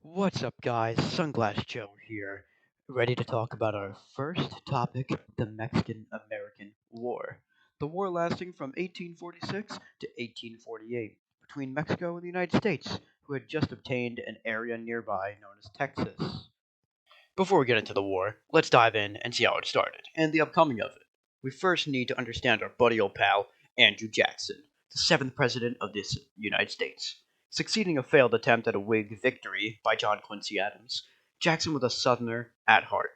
What's up, guys? Sunglass Joe here, ready to talk about our first topic, the Mexican American War. The war lasting from 1846 to 1848 between Mexico and the United States, who had just obtained an area nearby known as Texas. Before we get into the war, let's dive in and see how it started and the upcoming of it. We first need to understand our buddy old pal, Andrew Jackson, the seventh president of the United States. Succeeding a failed attempt at a Whig victory by John Quincy Adams, Jackson was a Southerner at heart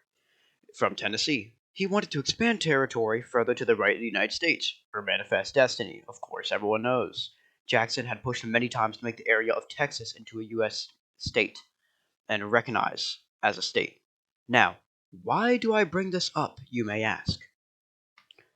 from Tennessee. He wanted to expand territory further to the right of the United States. Her manifest destiny, of course, everyone knows. Jackson had pushed him many times to make the area of Texas into a U.S. state and recognized as a state. Now, why do I bring this up, you may ask?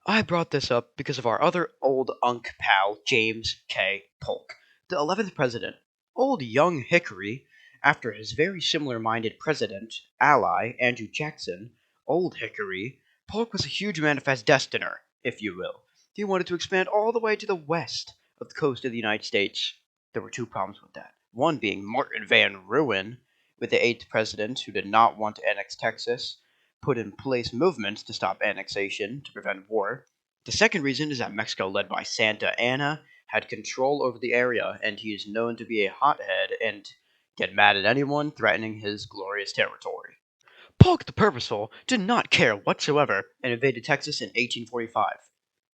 I brought this up because of our other old unk pal, James K. Polk, the 11th president. Old young Hickory, after his very similar minded president, ally, Andrew Jackson, Old Hickory, Polk was a huge manifest destiner, if you will. He wanted to expand all the way to the west of the coast of the United States. There were two problems with that. One being Martin Van Ruin, with the 8th president who did not want to annex Texas, put in place movements to stop annexation to prevent war. The second reason is that Mexico, led by Santa Anna, had control over the area, and he is known to be a hothead and get mad at anyone threatening his glorious territory. Polk the Purposeful did not care whatsoever and invaded Texas in 1845.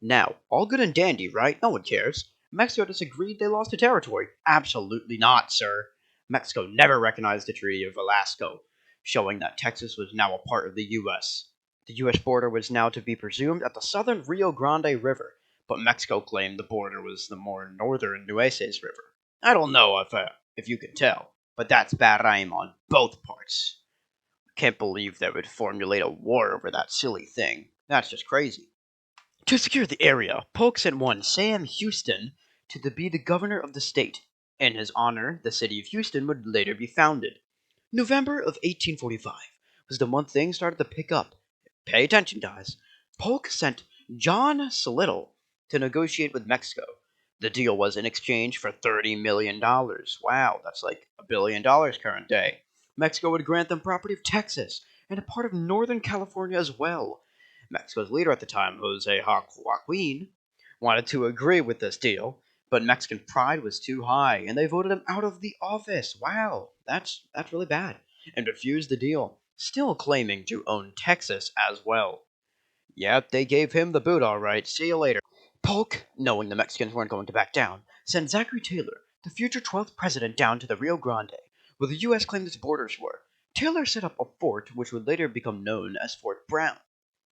Now, all good and dandy, right? No one cares. Mexico disagreed they lost a territory. Absolutely not, sir. Mexico never recognized the Treaty of Velasco, showing that Texas was now a part of the U.S. The U.S. border was now to be presumed at the southern Rio Grande River, but Mexico claimed the border was the more northern Nueces River. I don't know if you can tell, but that's bad rhyme on both parts. Can't believe they would formulate a war over that silly thing. That's just crazy. To secure the area, Polk sent one Sam Houston to be the governor of the state. In his honor, the city of Houston would later be founded. November of 1845 was the month things started to pick up. Pay attention, guys. Polk sent John Slidell to negotiate with Mexico. The deal was in exchange for $30 million. Wow, that's like $1 billion current day. Mexico would grant them property of Texas and a part of Northern California as well. Mexico's leader at the time, Jose Joaquin, wanted to agree with this deal, but Mexican pride was too high, and they voted him out of the office. Wow, that's really bad. And refused the deal, still claiming to own Texas as well. Yep, they gave him the boot all right. See you later. Polk, knowing the Mexicans weren't going to back down, sent Zachary Taylor, the future 12th president, down to the Rio Grande, where the U.S. claimed its borders were. Taylor set up a fort which would later become known as Fort Brown.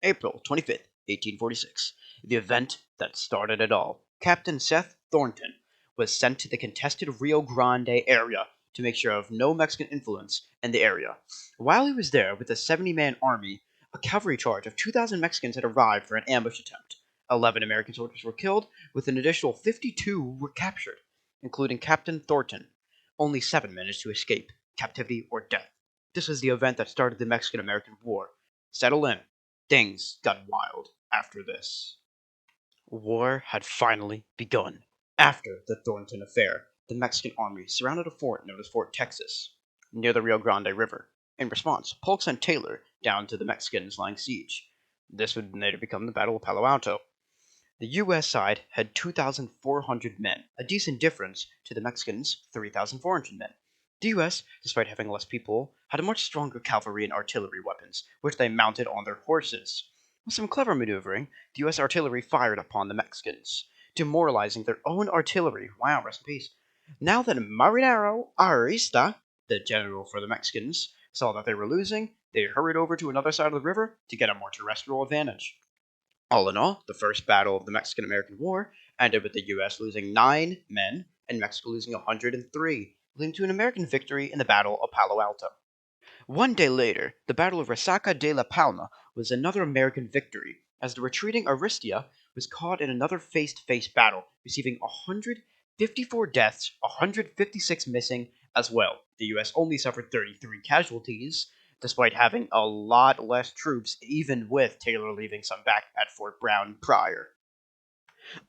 April 25th, 1846, the event that started it all. Captain Seth Thornton was sent to the contested Rio Grande area to make sure of no Mexican influence in the area. While he was there with a 70-man army, a cavalry charge of 2,000 Mexicans had arrived for an ambush attempt. 11 American soldiers were killed, with an additional 52 were captured, including Captain Thornton. Only 7 managed to escape captivity or death. This was the event that started the Mexican-American War. Settle in. Things got wild after this. War had finally begun. After the Thornton affair, the Mexican army surrounded a fort known as Fort Texas, near the Rio Grande River. In response, Polk sent Taylor down to the Mexicans laying siege. This would later become the Battle of Palo Alto. The U.S. side had 2,400 men, a decent difference to the Mexicans' 3,400 men. The U.S., despite having less people, had a much stronger cavalry and artillery weapons, which they mounted on their horses. With some clever maneuvering, the U.S. artillery fired upon the Mexicans, demoralizing their own artillery. Wow, rest in peace. Now that Marinero Arista, the general for the Mexicans, saw that they were losing, they hurried over to another side of the river to get a more terrestrial advantage. All in all, the first battle of the Mexican American War ended with the U.S. losing 9 men and Mexico losing 103, leading to an American victory in the Battle of Palo Alto. One day later, the Battle of Resaca de la Palma was another American victory, as the retreating Aristia was caught in another face-to-face battle, receiving 154 deaths, 156 missing as well. The U.S. only suffered 33 casualties, despite having a lot less troops, even with Taylor leaving some back at Fort Brown prior.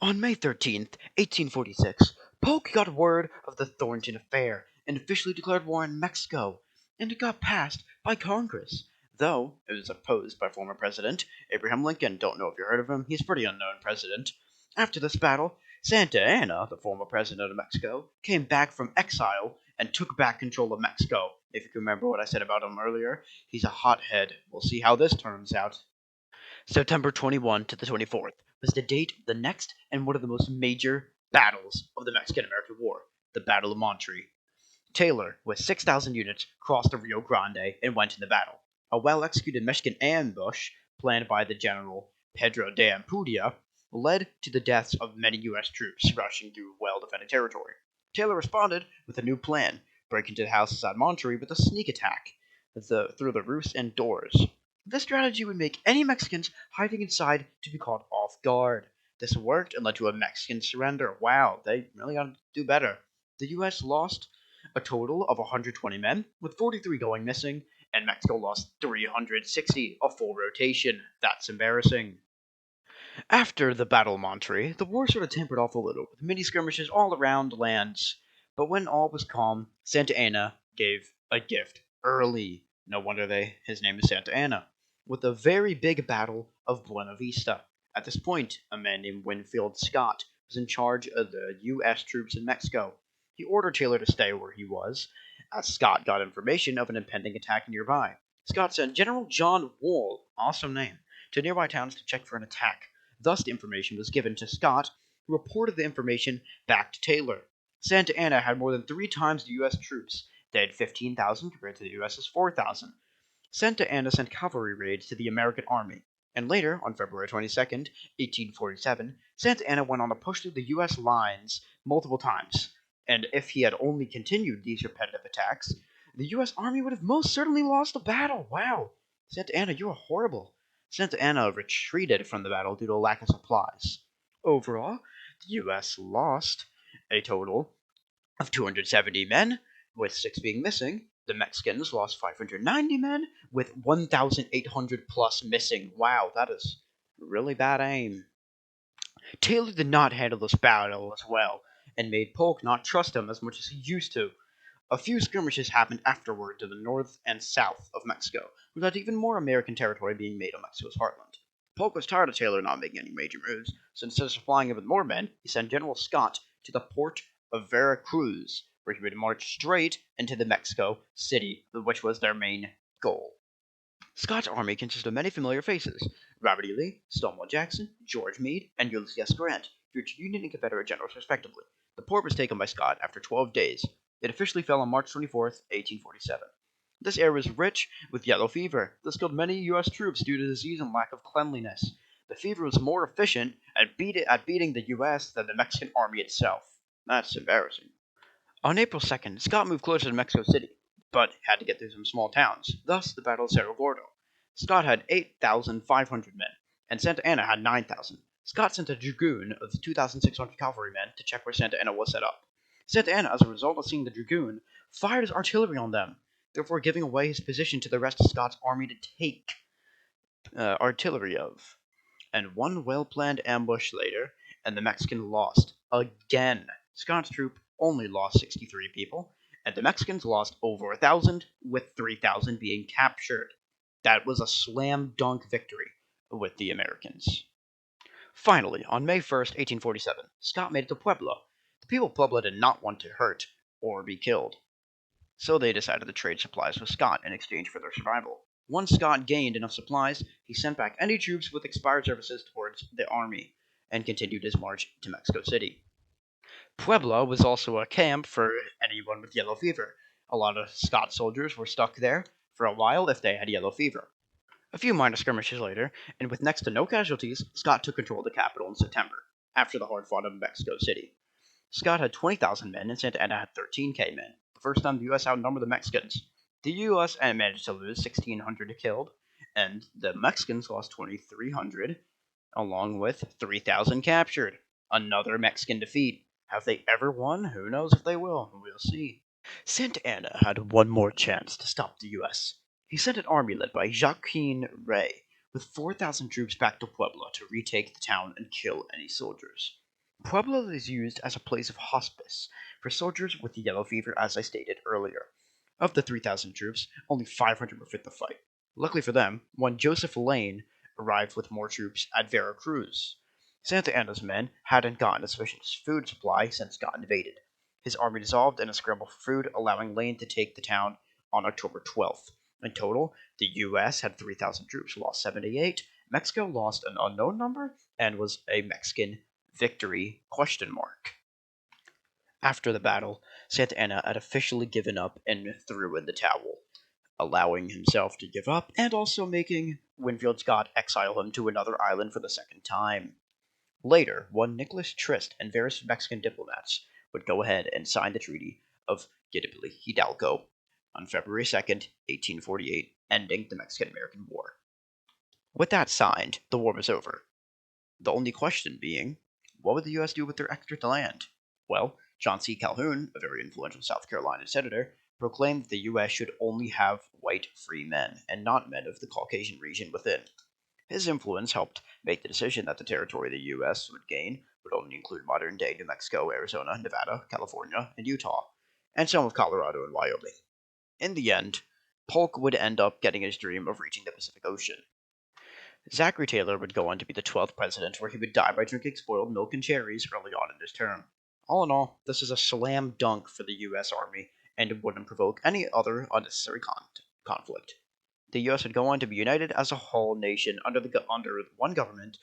On May 13th, 1846, Polk got word of the Thornton affair and officially declared war on Mexico, and it got passed by Congress, though it was opposed by former President Abraham Lincoln. Don't know if you heard of him, he's a pretty unknown president. After this battle, Santa Anna, the former president of Mexico, came back from exile and took back control of Mexico. If you can remember what I said about him earlier, he's a hothead. We'll see how this turns out. September 21 to the 24th was the date of the next and one of the most major battles of the Mexican-American War, the Battle of Monterrey. Taylor, with 6,000 units, crossed the Rio Grande and went into battle. A well-executed Mexican ambush, planned by the general Pedro de Ampudia, led to the deaths of many U.S. troops rushing through well-defended territory. Taylor responded with a new plan, breaking into the houses at Monterrey with a sneak attack through the roofs and doors. This strategy would make any Mexicans hiding inside to be caught off guard. This worked and led to a Mexican surrender. Wow, they really got to do better. The U.S. lost a total of 120 men, with 43 going missing, and Mexico lost 360, a full rotation. That's embarrassing. After the Battle of Monterrey, the war sort of tempered off a little, with mini skirmishes all around lands. But when all was calm, Santa Anna gave a gift early. No wonder his name is Santa Anna. With the very big Battle of Buena Vista. At this point, a man named Winfield Scott was in charge of the U.S. troops in Mexico. He ordered Taylor to stay where he was, as Scott got information of an impending attack nearby. Scott sent General John Wool, awesome name, to nearby towns to check for an attack. Thus, the information was given to Scott, who reported the information back to Taylor. Santa Anna had more than 3 times the U.S. troops. They had 15,000 compared to the U.S.'s 4,000. Santa Anna sent cavalry raids to the American army, and later, on February 22nd, 1847, Santa Anna went on a push through the U.S. lines multiple times, and if he had only continued these repetitive attacks, the U.S. army would have most certainly lost the battle. Wow, Santa Anna, you are horrible. Santa Anna retreated from the battle due to a lack of supplies. Overall, the U.S. lost a total of 270 men, with 6 being missing. The Mexicans lost 590 men, with 1,800 plus missing. Wow, that is really bad aim. Taylor did not handle this battle as well, and made Polk not trust him as much as he used to. A few skirmishes happened afterward to the north and south of Mexico, with led to even more American territory being made on Mexico's heartland. Polk was tired of Taylor not making any major moves, so instead of supplying him with more men, he sent General Scott to the port of Veracruz, where he would march straight into the Mexico City, which was their main goal. Scott's army consisted of many familiar faces: Robert E. Lee, Stonewall Jackson, George Meade, and Ulysses S. Grant, future Union and Confederate generals respectively. The port was taken by Scott after 12 days. It officially fell on March 24th, 1847. This area was rich with yellow fever. This killed many U.S. troops due to disease and lack of cleanliness. The fever was more efficient at beating the U.S. than the Mexican army itself. That's embarrassing. On April 2nd, Scott moved closer to Mexico City, but had to get through some small towns, thus the Battle of Cerro Gordo. Scott had 8,500 men, and Santa Anna had 9,000. Scott sent a dragoon of 2,600 cavalrymen to check where Santa Anna was set up. Santa Anna, as a result of seeing the dragoon, fired his artillery on them, therefore giving away his position to the rest of Scott's army to take artillery of. And one well-planned ambush later, and the Mexican lost again. Scott's troop only lost 63 people, and the Mexicans lost over 1,000, with 3,000 being captured. That was a slam dunk victory with the Americans. Finally, on May 1st, 1847, Scott made it to Puebla. The people of Puebla did not want to hurt or be killed, so they decided to trade supplies with Scott in exchange for their survival. Once Scott gained enough supplies, he sent back any troops with expired services towards the army and continued his march to Mexico City. Puebla was also a camp for anyone with yellow fever. A lot of Scott's soldiers were stuck there for a while if they had yellow fever. A few minor skirmishes later, and with next to no casualties, Scott took control of the capital in September, after the hard-fought of Mexico City. Scott had 20,000 men, and Santa Anna had 13,000 men, the first time the U.S. outnumbered the Mexicans. The U.S. managed to lose 1,600 killed, and the Mexicans lost 2,300, along with 3,000 captured. Another Mexican defeat. Have they ever won? Who knows if they will. We'll see. Santa Anna had one more chance to stop the U.S. He sent an army led by Joaquin Rey with 4,000 troops back to Puebla to retake the town and kill any soldiers. Puebla is used as a place of hospice for soldiers with yellow fever, as I stated earlier. Of the 3,000 troops, only 500 were fit to fight. Luckily for them, one Joseph Lane arrived with more troops at Veracruz. Santa Anna's men hadn't gotten a sufficient food supply since it got invaded. His army dissolved in a scramble for food, allowing Lane to take the town on October 12th. In total, the U.S. had 3,000 troops, lost 78. Mexico lost an unknown number and was a Mexican victory ? After the battle, Santa Anna had officially given up and threw in the towel, allowing himself to give up and also making Winfield Scott exile him to another island for the second time. Later, one Nicholas Trist and various Mexican diplomats would go ahead and sign the Treaty of Hidalgo on February 2nd, 1848, ending the Mexican-American War. With that signed, the war was over. The only question being, what would the U.S. do with their extra land? Well, John C. Calhoun, a very influential South Carolina senator, proclaimed that the U.S. should only have white free men, and not men of the Caucasian region within. His influence helped make the decision that the territory the U.S. would gain would only include modern-day New Mexico, Arizona, Nevada, California, and Utah, and some of Colorado and Wyoming. In the end, Polk would end up getting his dream of reaching the Pacific Ocean. Zachary Taylor would go on to be the 12th president, where he would die by drinking spoiled milk and cherries early on in his term. All in all, this is a slam dunk for the U.S. Army, and it wouldn't provoke any other unnecessary conflict. The U.S. would go on to be united as a whole nation under one government.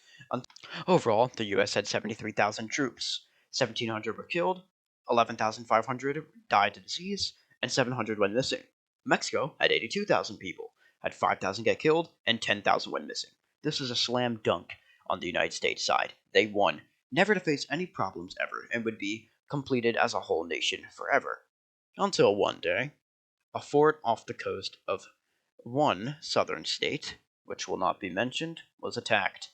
Overall, the U.S. had 73,000 troops. 1,700 were killed, 11,500 died to disease, and 700 went missing. Mexico had 82,000 people, had 5,000 get killed, and 10,000 went missing. This is a slam dunk on the United States side. They won, never to face any problems ever, and would be completed as a whole nation forever. Until one day, a fort off the coast of one southern state, which will not be mentioned, was attacked.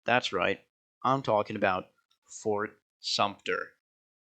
That's right, I'm talking about Fort Sumter.